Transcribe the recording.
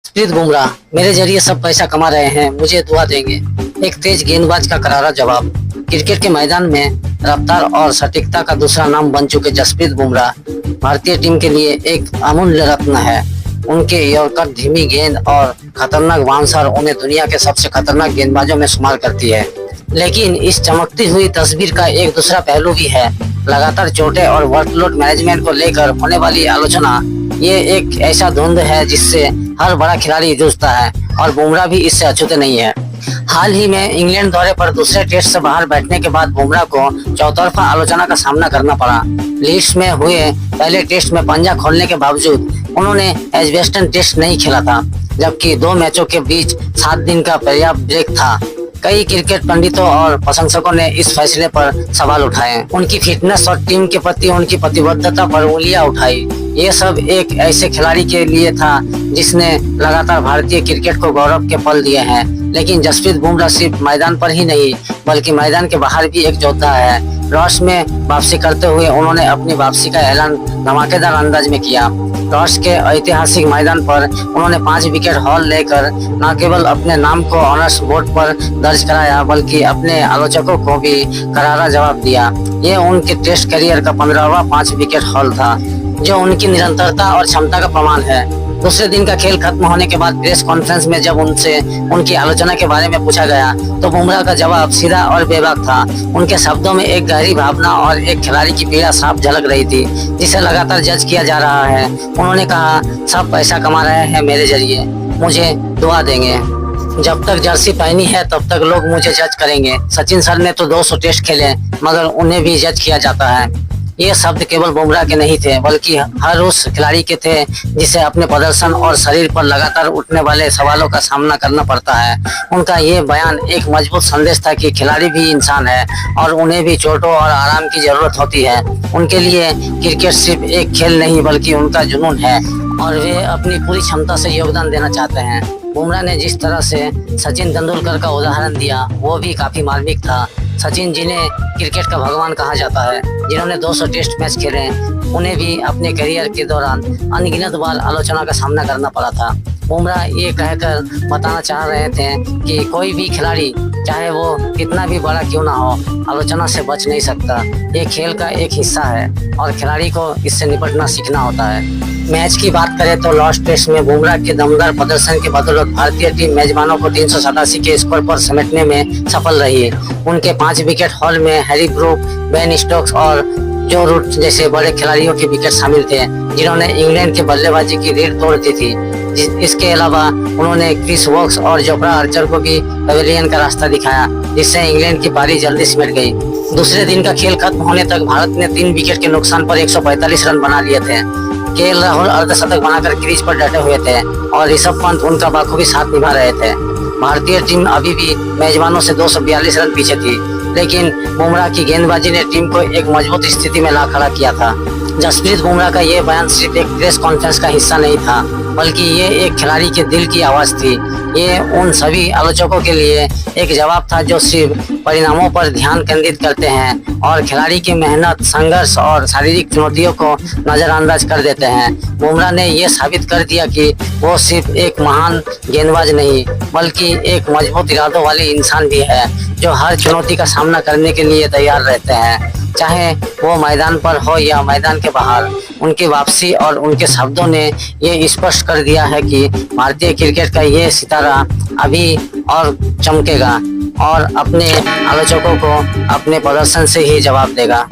जसप्रीत बुमराह मेरे जरिए सब पैसा कमा रहे हैं, मुझे दुआ देंगे। एक तेज गेंदबाज का करारा जवाब। क्रिकेट के मैदान में रफ्तार और सटीकता का दूसरा नाम बन चुके जसप्रीत बुमराह भारतीय टीम के लिए एक अमूल्य रत्न है। उनके यॉर्कर, धीमी गेंद और खतरनाक बाउंसर उन्हें दुनिया के सबसे खतरनाक गेंदबाजों में शुमार करती है। लेकिन इस चमकती हुई तस्वीर का एक दूसरा पहलू भी है। लगातार चोटें और वर्कलोड मैनेजमेंट को लेकर होने वाली आलोचना। ये एक ऐसा धुंध है जिससे हर बड़ा खिलाड़ी जूझता है और बुमराह भी इससे अछूते नहीं है। हाल ही में इंग्लैंड दौरे पर दूसरे टेस्ट से बाहर बैठने के बाद बुमराह को चौतरफा आलोचना का सामना करना पड़ा। लीड्स में हुए पहले टेस्ट में पंजा खोलने के बावजूद उन्होंने एजबेस्टन टेस्ट नहीं खेला था, जबकि 2 मैचों के बीच 7 दिन का पर्याप्त ब्रेक था। कई क्रिकेट पंडितों और प्रशंसकों ने इस फैसले पर सवाल उठाए। उनकी फिटनेस और टीम के प्रति उनकी प्रतिबद्धता पर उंगलियां उठाई। ये सब एक ऐसे खिलाड़ी के लिए था जिसने लगातार भारतीय क्रिकेट को गौरव के पल दिए हैं। लेकिन जसप्रीत बुमराह सिर्फ मैदान पर ही नहीं बल्कि मैदान के बाहर भी एक योद्धा है। लॉर्ड्स में वापसी करते हुए उन्होंने अपनी वापसी का ऐलान धमाकेदार अंदाज में किया। लॉर्ड्स के ऐतिहासिक मैदान पर उन्होंने 5 विकेट हॉल लेकर न केवल अपने नाम को ऑनर्स बोर्ड पर दर्ज कराया बल्कि अपने आलोचकों को भी करारा जवाब दिया। ये उनके टेस्ट करियर का 15वां 5 विकेट हॉल था, जो उनकी निरंतरता और क्षमता का प्रमाण है। दूसरे दिन का खेल खत्म होने के बाद प्रेस कॉन्फ्रेंस में जब उनसे उनकी आलोचना के बारे में पूछा गया तो बुमराह का जवाब सीधा और बेबाक था। उनके शब्दों में एक गहरी भावना और एक खिलाड़ी की पीड़ा साफ झलक रही थी, जिसे लगातार जज किया जा रहा है। उन्होंने कहा, सब पैसा कमा रहे हैं मेरे जरिए, मुझे दुआ देंगे। जब तक जर्सी पहनी है तब तक लोग मुझे जज करेंगे। सचिन सर ने तो 200 टेस्ट खेले मगर उन्हें भी जज किया जाता है। ये शब्द केवल बुमराह के नहीं थे बल्कि हर उस खिलाड़ी के थे जिसे अपने प्रदर्शन और शरीर पर लगातार उठने वाले सवालों का सामना करना पड़ता है। उनका ये बयान एक मजबूत संदेश था कि खिलाड़ी भी इंसान है और उन्हें भी चोटों और आराम की जरूरत होती है। उनके लिए क्रिकेट सिर्फ एक खेल नहीं बल्कि उनका जुनून है और वे अपनी पूरी क्षमता से योगदान देना चाहते हैं। बुमराह ने जिस तरह से सचिन तेंदुलकर का उदाहरण दिया वो भी काफी मार्मिक था। सचिन, जिन्हें क्रिकेट का भगवान कहा जाता है, जिन्होंने 200 टेस्ट मैच खेले, उन्हें भी अपने करियर के दौरान अनगिनत बार आलोचना का सामना करना पड़ा था। बुमराह ये कहकर बताना चाह रहे थे कि कोई भी खिलाड़ी चाहे वो कितना भी बड़ा क्यों ना हो, आलोचना से बच नहीं सकता। ये खेल का एक हिस्सा है और खिलाड़ी को इससे निपटना सीखना होता है। मैच की बात करें तो लास्ट टेस्ट में बुमराह के दमदार प्रदर्शन के बदौलत भारतीय टीम मेजबानों को 387 के स्कोर पर समेटने में सफल रही। उनके 5 विकेट हॉल में हैरी ब्रूक, बेन स्टोक्स और जो रूट जैसे बड़े खिलाड़ियों के विकेट शामिल थे, जिन्होंने इंग्लैंड की बल्लेबाजी की रीढ़ तोड़ दी थी। इसके अलावा उन्होंने क्रिस वोक्स और जोफ्रा आर्चर को भी पवेलियन का रास्ता दिखाया, जिससे इंग्लैंड की पारी जल्दी सिमट गई। दूसरे दिन का खेल खत्म होने तक भारत ने 3 विकेट के नुकसान पर 145 रन बना लिए थे। केएल राहुल अर्धशतक बनाकर क्रीज पर डटे हुए थे और ऋषभ पंत उनका बाखूबी साथ निभा रहे थे। भारतीय टीम अभी भी मेजबानों से 242 रन पीछे थी, लेकिन बुमराह की गेंदबाजी ने टीम को एक मजबूत स्थिति में ला खड़ा किया था। जसप्रीत बुमराह का ये बयान सिर्फ एक प्रेस कॉन्फ्रेंस का हिस्सा नहीं था बल्कि ये एक खिलाड़ी के दिल की आवाज थी। ये उन सभी आलोचकों के लिए एक जवाब था जो सिर्फ परिणामों पर ध्यान केंद्रित करते हैं और खिलाड़ी की मेहनत, संघर्ष और शारीरिक चुनौतियों को नजरअंदाज कर देते हैं। बुमराह ने यह साबित कर दिया कि वो सिर्फ एक महान गेंदबाज नहीं बल्कि एक मजबूत इरादों वाले इंसान भी है, जो हर चुनौती का सामना करने के लिए तैयार रहते हैं, चाहे वो मैदान पर हो या मैदान के बाहर। उनकी वापसी और उनके शब्दों ने ये स्पष्ट कर दिया है कि भारतीय क्रिकेट का ये सितारा अभी और चमकेगा और अपने आलोचकों को अपने प्रदर्शन से ही जवाब देगा।